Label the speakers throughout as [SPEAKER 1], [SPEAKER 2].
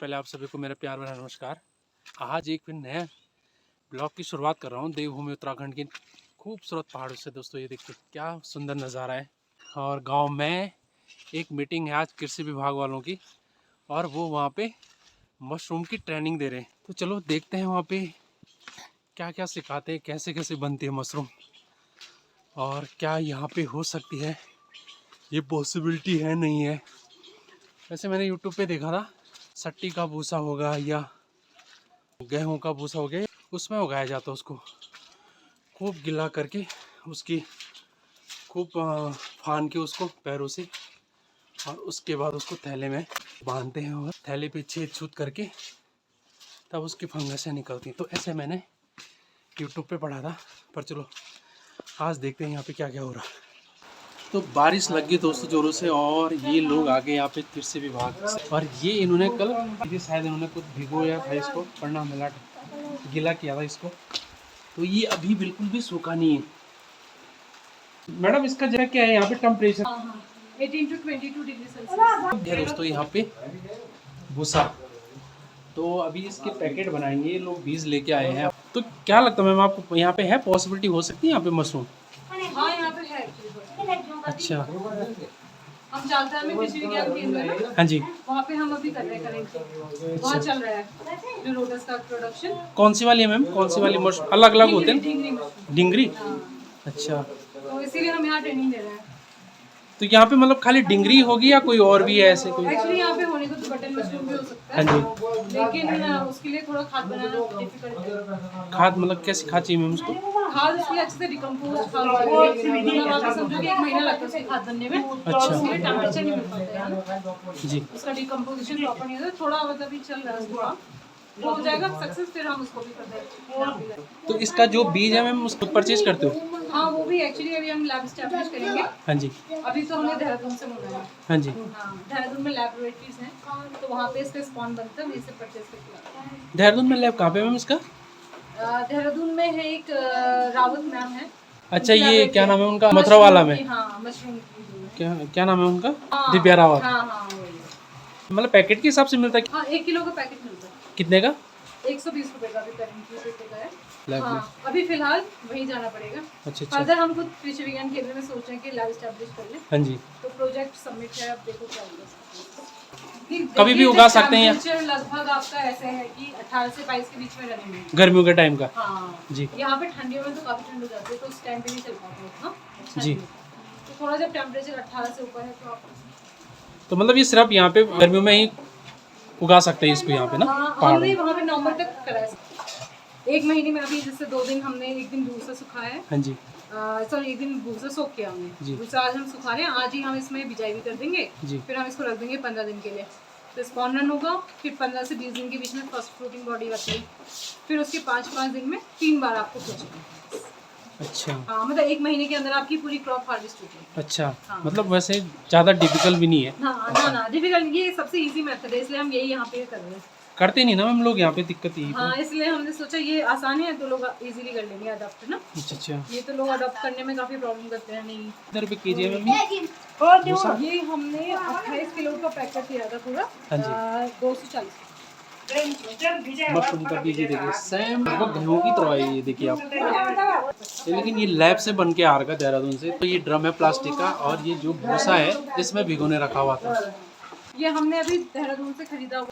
[SPEAKER 1] पहले आप सभी को मेरा प्यार भरा नमस्कार। आज एक फिर नए ब्लॉग की शुरुआत कर रहा हूँ देवभूमि उत्तराखंड की खूबसूरत पहाड़ों से। दोस्तों ये देखिए क्या सुंदर नज़ारा है। और गांव में एक मीटिंग है आज कृषि विभाग वालों की, और वो वहाँ पे मशरूम की ट्रेनिंग दे रहे हैं। तो चलो देखते हैं वहाँ पे क्या क्या सिखाते हैं, कैसे कैसे बनती है मशरूम, और क्या यहाँ पे हो सकती है, ये पॉसिबिलिटी है नहीं है। वैसे मैंने यूट्यूब पे देखा था सट्टी का भूसा होगा या गेहूं का भूसा हो गया, उसमें उगाया जाता है। उसको खूब गिला करके उसकी खूब फान के उसको पैरों से, और उसके बाद उसको थैले में बांधते हैं और थैले पे छेद छूद करके तब उसकी फंगसें निकलती हैं। तो ऐसे मैंने यूट्यूब पे पढ़ा था। पर चलो आज देखते हैं यहाँ पे क्या क्या हो रहा है। तो बारिश लग गई दोस्तों जोरों से, और ये लोग आ गए यहाँ पे कृषि विभाग से। और ये इन्होंने कल शायद इन्होंने कुछ भिगोया था, इसको पढ़ना मिला गीला किया था इसको। तो ये अभी बिल्कुल भी सूखा नहीं है। मैडम इसका जगह क्या है यहाँ पे टेम्परेचर?
[SPEAKER 2] 18 to 22 डिग्री सेल्सियस
[SPEAKER 1] है दोस्तों यहाँ पे भूसा। तो अभी इसके पैकेट बनाएंगे, ये लोग बीज लेके आए हैं। तो क्या लगता है मैम आपको, यहाँ पे है पॉसिबिलिटी हो सकती है यहाँ पे मशरूम?
[SPEAKER 2] हाँ यहाँ पे है actually।
[SPEAKER 1] अच्छा
[SPEAKER 2] हम चालता में कृषि विज्ञान केंद्र है ना,
[SPEAKER 1] हाँ जी,
[SPEAKER 2] वहाँ पे हम अभी कर रहे हैं करेंगे। वहाँ चल रहा है जो लोटस का प्रोडक्शन।
[SPEAKER 1] कौन सी वाली है मैम, कौन सी वाली मशरूम? अलग अलग होते हैं
[SPEAKER 2] डिंगरी मशरूम।
[SPEAKER 1] डिंगरी।
[SPEAKER 2] हाँ,
[SPEAKER 1] अच्छा
[SPEAKER 2] तो इसीलिए हम यहाँ ट्रेनिंग दे रहे हैं।
[SPEAKER 1] तो यहाँ पे मतलब खाली डिंगरी होगी या कोई और भी है ऐसे कोई?
[SPEAKER 2] एक्चुअली यहाँ पे होने को तो बटन मशरूम भी हो सकता है।
[SPEAKER 1] हाँ जी।
[SPEAKER 2] लेकिन उसके लिए थोड़ा खाद बनाना डिफिकल्ट है।
[SPEAKER 1] खाद मतलब कैसी खाद चाहिए मैम उसको?
[SPEAKER 2] खाद उसके लिए अच्छे से डिकम्पोज खाद चाहिए। मतलब आप समझो कि 1 महीना लगता है उसकी खाद बनने में।
[SPEAKER 1] अच्छा।
[SPEAKER 2] उसके लिए टेम्परेचर नहीं मिल पाता है
[SPEAKER 1] जी।
[SPEAKER 2] उसका डिकम्पोजिशन प्रॉपर नहीं होता। थोड़ा मतलब अभी चल रहा है उसको काम, वो हो जाएगा सक्सेस, फिर हम उसको भी कर देंगे।
[SPEAKER 1] तो इसका जो बीज है मैम उसको परचेज करते हो?
[SPEAKER 2] हाँ वो भी एक्चुअली अभी हम लैब स्टैब्लिश करेंगे।
[SPEAKER 1] हाँ जी।
[SPEAKER 2] अभी तो हमने देहरादून से मंगाया है।
[SPEAKER 1] हाँ जी।
[SPEAKER 2] हाँ देहरादून में लैबोरेटरीज हैं, तो वहाँ पे इसका स्पॉन बनता है, वहीं से परचेज करके।
[SPEAKER 1] देहरादून में लैब कहाँ पे मैम इसका?
[SPEAKER 2] देहरादून में है एक रावत मैम है।
[SPEAKER 1] अच्छा ये क्या नाम है उनका, मथुरा वाला में?
[SPEAKER 2] हाँ मशरूम।
[SPEAKER 1] क्या नाम है उनका?
[SPEAKER 2] हाँ,
[SPEAKER 1] दिव्या रावत।
[SPEAKER 2] हाँ हाँ वही है।
[SPEAKER 1] मतलब पैकेट के हिसाब से मिलता है?
[SPEAKER 2] हाँ 1 किलो का पैकेट मिलता है।
[SPEAKER 1] कितने का?
[SPEAKER 2] 120 रुपए का भी करेंगे का है।
[SPEAKER 1] लैब में?
[SPEAKER 2] हाँ अभी फिलहाल वहीं जाना पड़ेगा।
[SPEAKER 1] अच्छा
[SPEAKER 2] फर्दर हम खुद कृषि विज्ञान केंद्र में सोच रहे हैं कि लैब स्टैब्लिश कर लें।
[SPEAKER 1] हाँ जी।
[SPEAKER 2] तो प्रोजेक्ट सबमिट है, अब देखो क्या होगा।
[SPEAKER 1] कभी भी उगा सकते हैं?
[SPEAKER 2] टेम्परेचर लगभग आपका ऐसे है कि 18 से 22 के बीच में रहेंगे
[SPEAKER 1] गर्मियों के टाइम का?
[SPEAKER 2] हाँ
[SPEAKER 1] जी।
[SPEAKER 2] यहाँ पे ठंडियों में तो काफी ठंड हो जाती है, तो उस टाइम पे नहीं चल पाता उतना। अच्छा
[SPEAKER 1] जी।
[SPEAKER 2] तो थोड़ा जब टेम्परेचर 18 से ऊपर है तो आप
[SPEAKER 1] तो मतलब ये सिर्फ यहाँ पे गर्मियों में ही उगा सकते हैं इसको यहाँ पे ना?
[SPEAKER 2] हमने वहाँ पे नवंबर तक कराया। 1 महीने में अभी जैसे 2 दिन हमने, एक दिन भूसा सुखाया है।
[SPEAKER 1] हाँ जी।
[SPEAKER 2] सॉरी एक दिन भूसा सोख किया हमने।
[SPEAKER 1] जी।
[SPEAKER 2] दूसरा आज हम सुखा रहे हैं, आज ही हम इसमें बिजाई भी कर देंगे।
[SPEAKER 1] जी।
[SPEAKER 2] फिर हम इसको रख देंगे 15 दिन के लिए। तो स्पॉन रन होगा, फिर 15 से 20 दिन के बीच में फर्स्ट फ्रूटिंग बॉडी आती है। फिर उसके 5-5 दिन में 3 बार आपको खोजना।
[SPEAKER 1] अच्छा।
[SPEAKER 2] हाँ मतलब 1 महीने के अंदर आपकी पूरी क्रॉप हार्वेस्ट होती है।
[SPEAKER 1] अच्छा
[SPEAKER 2] हाँ।
[SPEAKER 1] मतलब वैसे ज़्यादा डिफिकल्ट भी नहीं है?
[SPEAKER 2] हाँ ना डिफिकल्ट, ये सबसे इजी मेथड है, इसलिए हम यही यहाँ पे कर रहे हैं।
[SPEAKER 1] करते नहीं ना हम लोग यहाँ पे, दिक्कत यही
[SPEAKER 2] हाँ इसलिए हमने सोचा ये आसान है तो लोग इजीली कर लेंगे अडॉप्ट ना।
[SPEAKER 1] अच्छा।
[SPEAKER 2] ये तो लोग अडॉप्ट करने में काफी प्रॉब्लम करते हैं। नहीं
[SPEAKER 1] कितने रुपए केजी है मैम?
[SPEAKER 2] ये हमने 28 किलो का पैकेट लिया था पूरा।
[SPEAKER 1] हाँ जी।
[SPEAKER 2] 240।
[SPEAKER 1] मशरूम का बीज ये देखिए सेम लगभग गेहूं की तरह है, ये देखिए आप। लेकिन ये लैब से बन के आ रहा है देहरादून से। तो ये ड्रम है प्लास्टिक का, और ये जो भूसा है इसमें भिगोने रखा हुआ था।
[SPEAKER 2] ये हमने अभी देहरादून से खरीदा हुआ,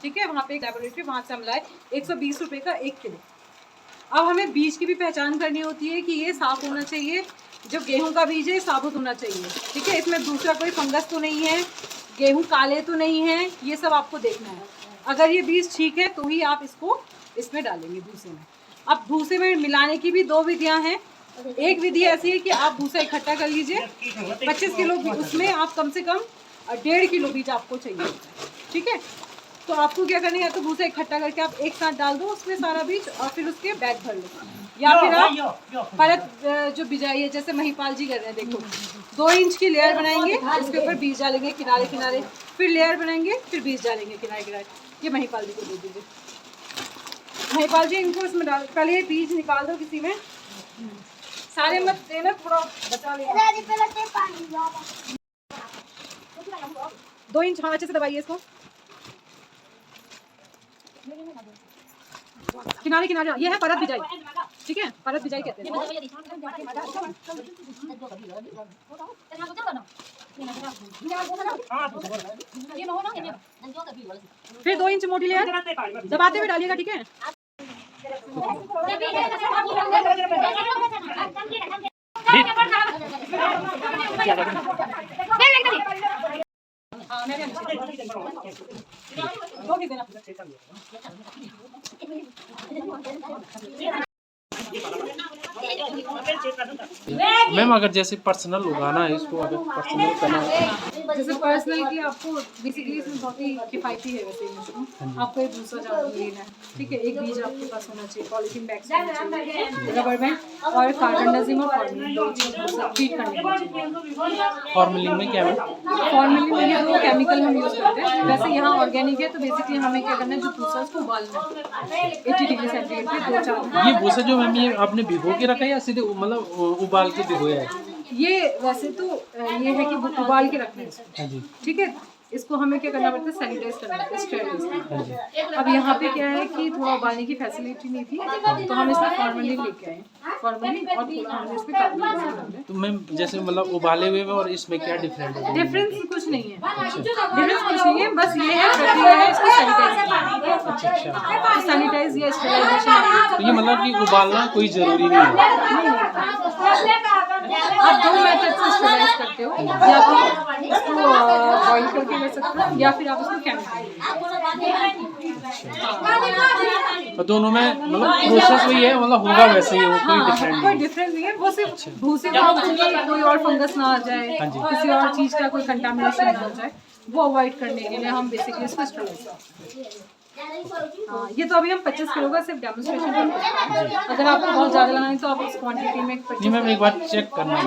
[SPEAKER 2] ठीक है। वहाँ पे एक लैबोरेटरी, वहाँ से हम लाए 120 रुपए का 1 किलो। अब हमें बीज की भी पहचान करनी होती है कि ये साफ होना चाहिए। जो गेहूं का बीज है साबुत होना चाहिए, ठीक है। इसमें दूसरा कोई फंगस तो नहीं है, गेहूं काले तो नहीं है, ये सब आपको देखना है। अगर ये बीज ठीक है तो ही आप इसको इसमें डालेंगे भूसे में। अब भूसे में मिलाने की भी 2 विधियां हैं। एक विधि ऐसी है कि आप भूसा इकट्ठा कर लीजिए, 25 किलो, उसमें आप कम से कम 1.5 किलो बीज आपको चाहिए, ठीक है। तो आपको क्या करना है, या तो भूसा इकट्ठा करके आप एक साथ डाल दो उसमें सारा बीज, और फिर उसके बैग भर लो, या फिर आप परत जो बिजाई है जैसे महिपाल जी कर रहे हैं, देखो 2 इंच की लेयर बनाएंगे, उसके ऊपर बीज डालेंगे किनारे किनारे, फिर लेयर बनाएंगे, फिर बीज डालेंगे किनारे किनारे। ये महिपाल जी को दे दीजिए। महिपाल जी इनको इसमें डाल, पहले ये बीज निकाल दो किसी में, सारे मत देना, थोड़ा बचा लेना। 2 इंच, हाँ अच्छे से दबाइए इसको। किनारे किनारे, ये है परत बिजाई, ठीक है, परत बिजाई कहते हैं। फिर 2 इंच मोटी लेयर दबाते हुए डालिएगा, ठीक है।
[SPEAKER 1] मैम अगर जैसे पर्सनल उगाना है इसको, अगर पर्सनल करना है,
[SPEAKER 2] जैसे पर्सनल की आपको बेसिकली इसमें बहुत ही किफायती है वैसे मशरूम। आपको एक दूसरा जाल लेना है, ठीक है, एक बीज आपके पास होना चाहिए, पॉलीथीन बैग होना चाहिए, रबर बैंड और कार्बनडाजिम और फॉर्मेलिन, 2 चीज़ ट्रीट करने के लिए।
[SPEAKER 1] फॉर्मेलिन में क्या है?
[SPEAKER 2] फॉर्मेलिन में ये 2 केमिकल हम यूज़ करते हैं। वैसे यहाँ ऑर्गेनिक है तो बेसिकली हमें क्या करना है, जो भूसा उसको उबालना है 80 डिग्री सेंटीग्रेड पे 2-4।
[SPEAKER 1] ये भूसा जो मैम ये आपने भिगो के रखा है या सीधे मतलब उबाल के भिगोया है?
[SPEAKER 2] ये वैसे तो ये है कि उबाल के रखना है इसको,
[SPEAKER 1] हाँ जी,
[SPEAKER 2] ठीक है। इसको हमें क्या करना पड़ता है, सैनिटाइज करना पड़ता है, स्टेरिलाइज करना। अब यहाँ पे क्या है कि थोड़ा उबालने की फैसिलिटी नहीं थी तो हम इसमें फॉर्मेलिन लेके आए, फॉर्मेलिन और थोड़ा हमने इसमें कार्बोनेट डाला।
[SPEAKER 1] तो मैम जैसे मतलब उबाले हुए में और इसमें क्या डिफरेंट है?
[SPEAKER 2] डिफरेंस कुछ नहीं है, डिफरेंस कुछ नहीं है, बस ये है प्रक्रिया है इसको सैनिटाइज करना। सैनिटाइज या स्टेरिलाइजेशन।
[SPEAKER 1] तो ये मतलब कि उबालना कोई जरूरी नहीं है?
[SPEAKER 2] आप 2 मेथड से स्टेरिलाइज करते हो, या तो इसको बॉईल करके कर सकते हो या फिर आप इसको केमिकल।
[SPEAKER 1] और दोनों में मतलब प्रोसेस वही है, मतलब होगा वैसे ही, कोई डिफरेंट
[SPEAKER 2] कोई डिफरेंस नहीं है, वो सिर्फ भूसे का कोई और फंगस ना आ जाए, किसी और चीज़ का कोई कंटामिनेशन ना हो जाए, वो अवॉइड करने के लिए हम बेसिकली इसको स्टेरिलाइज करते हैं। हाँ, ये तो अभी हम 25 किलो का सिर्फ डेमोन्स्ट्रेशन करते हैं। अगर आपको बहुत ज़्यादा लगाना है तो आप इस क्वांटिटी में 25।
[SPEAKER 1] जी मैम एक बार चेक करना है।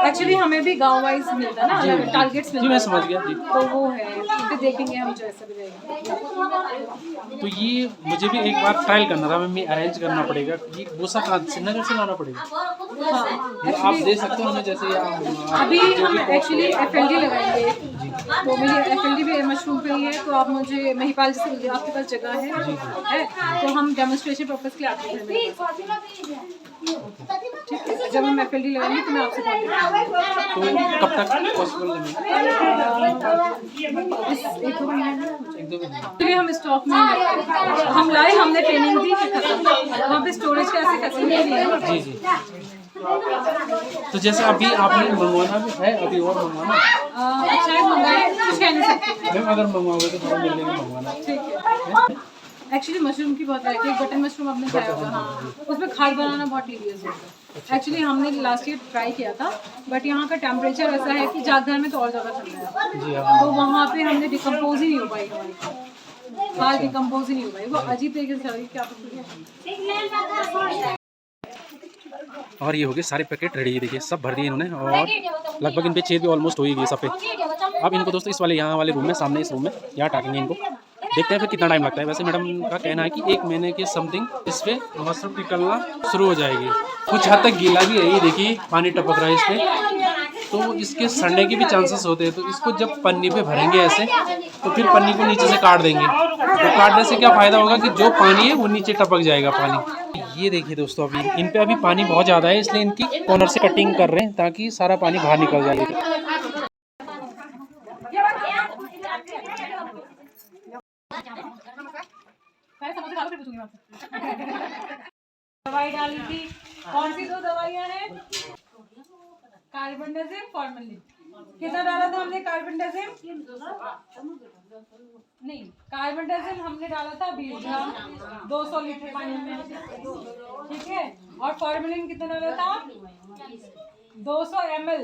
[SPEAKER 2] एक्चुअली हमें भी गांव वाइज मिलता है ना, अलग टारगेट्स मिलते हैं।
[SPEAKER 1] जी मैं समझ गया जी।
[SPEAKER 2] तो वो है, फिर देखेंगे हम जैसा भी रहेगा।
[SPEAKER 1] तो ये मुझे भी एक बार ट्रायल करना था मैम, अरेंज करना पड़ेगा। ये भूसा कहाँ श्रीनगर से लाना पड़ेगा?
[SPEAKER 2] हाँ,
[SPEAKER 1] आप दे सकते हो हमें, जैसे
[SPEAKER 2] अभी हम एक्चुअली FLD लगाएंगे, तो मेरी FLD भी मशरूम पे ही है, तो आप मुझे महिपाल जैसे आपके पास जगह है, तो हम डेमोन्स्ट्रेशन पर्पस के लिए आपके घर में, ठीक है। जब हम FLD लगाएंगे तो मैं आपसे कॉन्टेक्ट
[SPEAKER 1] तो कब तक पॉसिबल है?
[SPEAKER 2] एक दो महीने में।
[SPEAKER 1] एक दो महीने।
[SPEAKER 2] इसलिए हम स्टॉक में हम लाए, हमने ट्रेनिंग दी, वहाँ पे स्टोरेज का ऐसे फैसिलिटी दी है।
[SPEAKER 1] जी जी। तो जैसे अभी आपने मंगवाना भी है, अभी और मंगवाना
[SPEAKER 2] शायद मंगाए, कुछ कह नहीं सकते
[SPEAKER 1] मैम, अगर मंगवाओगे तो थोड़ा मिलने में मंगवाना।
[SPEAKER 2] ठीक है। एक्चुअली मशरूम की बहुत वैरायटी है, बटन मशरूम आपने खाया होगा, हाँ, उसमें खाद बनाना बहुत टीडियस होता है। एक्चुअली हमने लास्ट ईयर ट्राई किया था, बट यहाँ का टेम्परेचर ऐसा है कि जागधर में तो और ज़्यादा ठंडा है,
[SPEAKER 1] जी हाँ।
[SPEAKER 2] तो वहाँ पे हमने डिकम्पोज ही नहीं हो पाई हमारी खाद, डिकम्पोज ही नहीं हो पाई, वो अजीब तरीके से चल क्या।
[SPEAKER 1] और ये हो गए सारे पैकेट रेडी है, देखिए सब भर दिए इन्होंने, और लगभग इन पे छेद भी ऑलमोस्ट हो ही गई सब पे। अब इनको दोस्तों इस वाले यहाँ वाले रूम में, सामने इस रूम में यहाँ टाँगेंगे इनको, देखते हैं फिर कितना टाइम लगता है। वैसे मैडम का कहना है कि 1 महीने के समथिंग इस पर मशरूम निकलना शुरू हो जाएगी। कुछ हद तक गीला भी है, ये देखिए पानी टपक रहा है इस पर, तो इसके सड़ने के भी चांसेस होते हैं। तो इसको जब पन्नी पे भरेंगे ऐसे, तो फिर पन्नी को नीचे से काट देंगे, तो काटने से क्या फ़ायदा होगा कि जो पानी है वो नीचे टपक जाएगा पानी। ये देखिए दोस्तों, अभी इन पे अभी पानी बहुत ज़्यादा है, इसलिए इनकी कॉर्नर से कटिंग कर रहे हैं ताकि सारा पानी बाहर निकल जाए।
[SPEAKER 2] दवाई डाली थी, कौन सी 2 दवाइयाँ हैं? Carbendazim, formalin. कितना डाला था हमने कार्बनडाजिम? नहीं, कार्बनडाजिम हमने डाला था 20 ग्राम 200 लीटर पानी में, ठीक है। और फॉर्मेलिन कितना डाला था? 200 ml।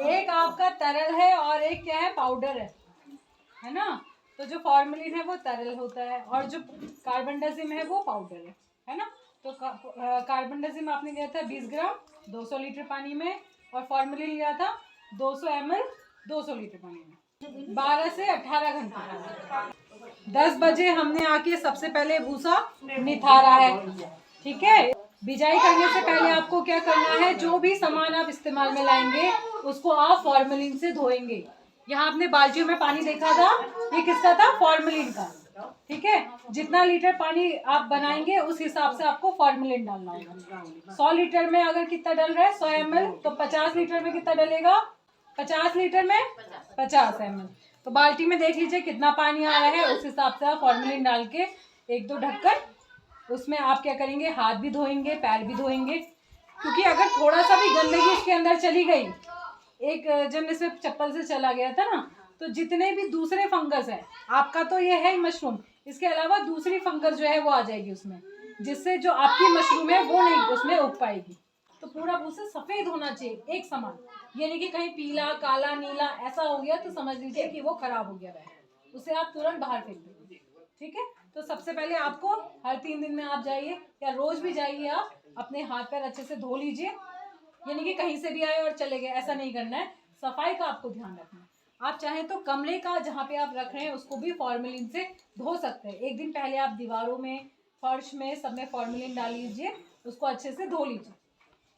[SPEAKER 2] एक आपका तरल है और एक क्या है, पाउडर है ना। तो जो फॉर्मेलिन है वो तरल होता है और जो कार्बनडाजिम है वो पाउडर है ना। तो कार्बनडाजिम आपने लिया था 20 ग्राम 200 लीटर पानी में, और फॉर्मेलिन लिया था 200 ml 200 लीटर पानी में। 12 से 18 घंटे। 10 बजे हमने आके सबसे पहले भूसा निथारा है, ठीक है। बिजाई करने से पहले आपको क्या करना है, जो भी सामान आप इस्तेमाल में लाएंगे उसको आप फॉर्मेलिन से धोएंगे। यहाँ आपने बाल्टियों में पानी देखा था, ये किसका था? फॉर्मेलिन का। ठीक है, जितना लीटर पानी आप बनाएंगे उस हिसाब से आपको फॉर्मेलिन डालना होगा। 100 लीटर में अगर कितना डल रहा है 100 ml, तो 50 लीटर में कितना डलेगा, 50 लीटर में 50 ml। तो बाल्टी में देख लीजिए कितना पानी आ रहा है, उस हिसाब से आप फॉर्मेलिन डाल के 1-2 ढक्कन, उसमें आप क्या करेंगे, हाथ भी धोएंगे, पैर भी धोएंगे, क्योंकि अगर थोड़ा सा भी गंदगी इसके अंदर चली गई, एक जब इसमें चप्पल से चला गया था ना, तो जितने भी दूसरे फंगस है, आपका तो ये है ही मशरूम, इसके अलावा दूसरी फंगस जो है वो आ जाएगी उसमें, जिससे जो आपकी मशरूम है वो नहीं उसमें उग पाएगी। तो पूरा भूसा सफेद होना चाहिए, एक समान, ये नहीं कि कहीं पीला, काला, नीला ऐसा हो गया तो समझ लीजिए कि वो खराब हो गया है, उसे आप तुरंत बाहर फेंक देंगे। ठीक है, तो सबसे पहले आपको हर 3 दिन में आप जाइए या रोज भी जाइए, आप अपने हाथ पैर अच्छे से धो लीजिए, यानी कि कहीं से भी आए और चले गए ऐसा नहीं करना है, सफाई का आपको ध्यान रखना है। आप चाहें तो कमरे का जहाँ पे आप रख रहे हैं उसको भी फॉर्मेलिन से धो सकते हैं। एक दिन पहले आप दीवारों में, फर्श में, सब में फॉर्मेलिन डाल लीजिए, उसको अच्छे से धो लीजिए।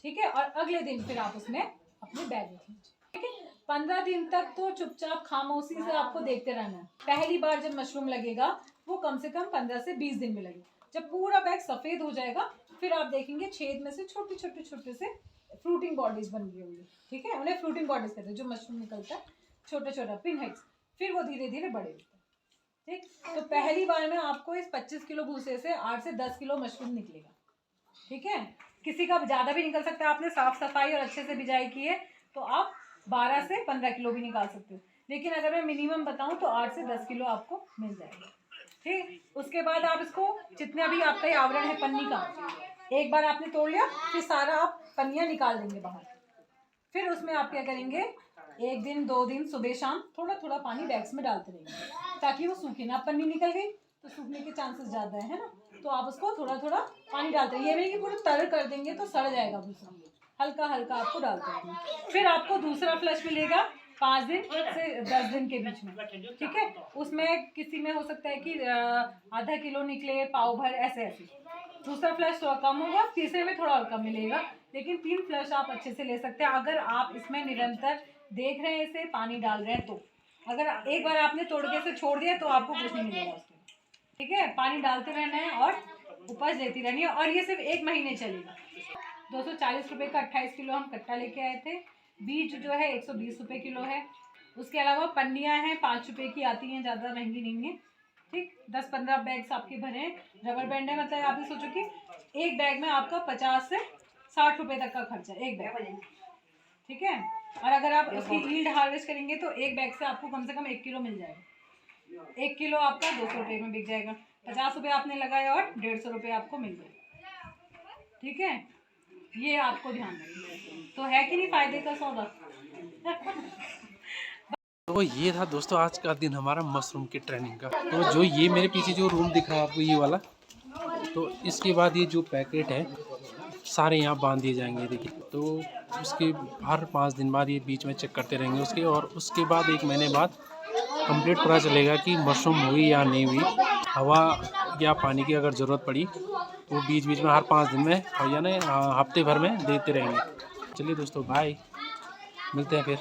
[SPEAKER 2] ठीक है, और अगले दिन फिर आप उसमें अपने बैग रख लीजिए। ठीक है, 15 दिन तक तो चुपचाप खामोशी से आपको देखते रहना है। पहली बार जब मशरूम लगेगा वो कम से कम 15 से 20 दिन में लगेगा। जब पूरा बैग सफेद हो जाएगा फिर आप देखेंगे छेद में से छोटे छोटे से फ्रूटिंग बॉडीज बन गई होंगी। ठीक है, उन्हें फ्रूटिंग बॉडीज कहते हैं, जो मशरूम निकलता है छोटा छोटा पिन हेड्स, फिर वो धीरे धीरे बड़े होते हैं। ठीक, तो पहली बार में आपको इस 25 किलो भूसे से 8 से 10 किलो मशरूम निकलेगा। ठीक है, किसी का ज़्यादा भी निकल सकता है, आपने साफ सफाई और अच्छे से बिजाई की है तो आप 12 से 15 किलो भी निकाल सकते हो, लेकिन अगर मैं मिनिमम बताऊं तो 8 से 10 किलो आपको मिल जाएगा। ठीक, उसके बाद आप इसको जितना भी आपका ये आवरण है पन्नी का, एक बार आपने तोड़ लिया फिर सारा आप पन्नियाँ निकाल देंगे बाहर। फिर उसमें आप क्या करेंगे, 1 दिन 2 दिन सुबह शाम थोड़ा थोड़ा पानी बैग्स में डालते रहेंगे ताकि वो सूखे ना। पन्नी निकल गई तो सूखने के चांसेस ज़्यादा है ना, तो आप उसको थोड़ा थोड़ा पानी डालते हैं। ये नहीं कि पूरा तर कर देंगे तो सड़ जाएगा भूसा, हल्का हल्का आपको डालते हैं। फिर आपको दूसरा फ्लश मिलेगा 5 दिन से 10 दिन के बीच में। ठीक है, उसमें किसी में हो सकता है कि आधा किलो निकले, पाव भर, ऐसे ऐसे। दूसरा फ्लश थोड़ा कम होगा, तीसरे में थोड़ा और कम मिलेगा, लेकिन 3 फ्लश आप अच्छे से ले सकते हैं अगर आप इसमें निरंतर देख रहे हैं, इसे पानी डाल रहे हैं तो। अगर एक बार आपने तोड़ के इसे छोड़ दिया तो आपको कुछ नहीं मिलेगा उसमें। ठीक है, पानी डालते रहना है और उपज देती रहनी है, और ये सिर्फ 1 महीने चलेगा। 240 रुपये का 28 किलो हम कट्टा लेके आए थे। बीज जो है 120 रुपये किलो है। उसके अलावा पन्नियाँ हैं 5 रुपये की आती हैं, ज़्यादा महंगी नहीं है। ठीक, 10-15 बैग्स आपके भरे हैं। रबर बैंड है, मतलब आप ये सोचो कि एक बैग में आपका 50 से 60 रुपये तक का खर्चा एक बैग। ठीक है, और अगर आप उसकी यील्ड हार्वेस्ट करेंगे तो एक बैग से आपको कम से कम 1 किलो मिल जाएगा। 1 किलो आपका 200 रुपये में बिक जाएगा। 50 रुपये आपने लगाए और 150 रुपये आपको मिल जाएगा। ठीक है, ये आपको ध्यान रखना तो है कि नहीं फायदे का सौदा।
[SPEAKER 1] तो ये था दोस्तों आज का दिन हमारा मशरूम की ट्रेनिंग का। तो जो ये मेरे पीछे जो रूम दिख रहा है आपको, ये वाला, तो इसके बाद ये जो पैकेट है सारे यहाँ बांध दिए जाएंगे। देखिए, तो उसके हर 5 दिन बाद ये बीच में चेक करते रहेंगे उसके, और उसके बाद 1 महीने बाद कंप्लीट पता चलेगा कि मशरूम हुई या नहीं हुई। हवा या पानी की अगर ज़रूरत पड़ी तो बीच बीच में हर 5 दिन में और या ना हफ्ते भर में देते रहेंगे। चलिए दोस्तों, बाय, मिलते हैं फिर।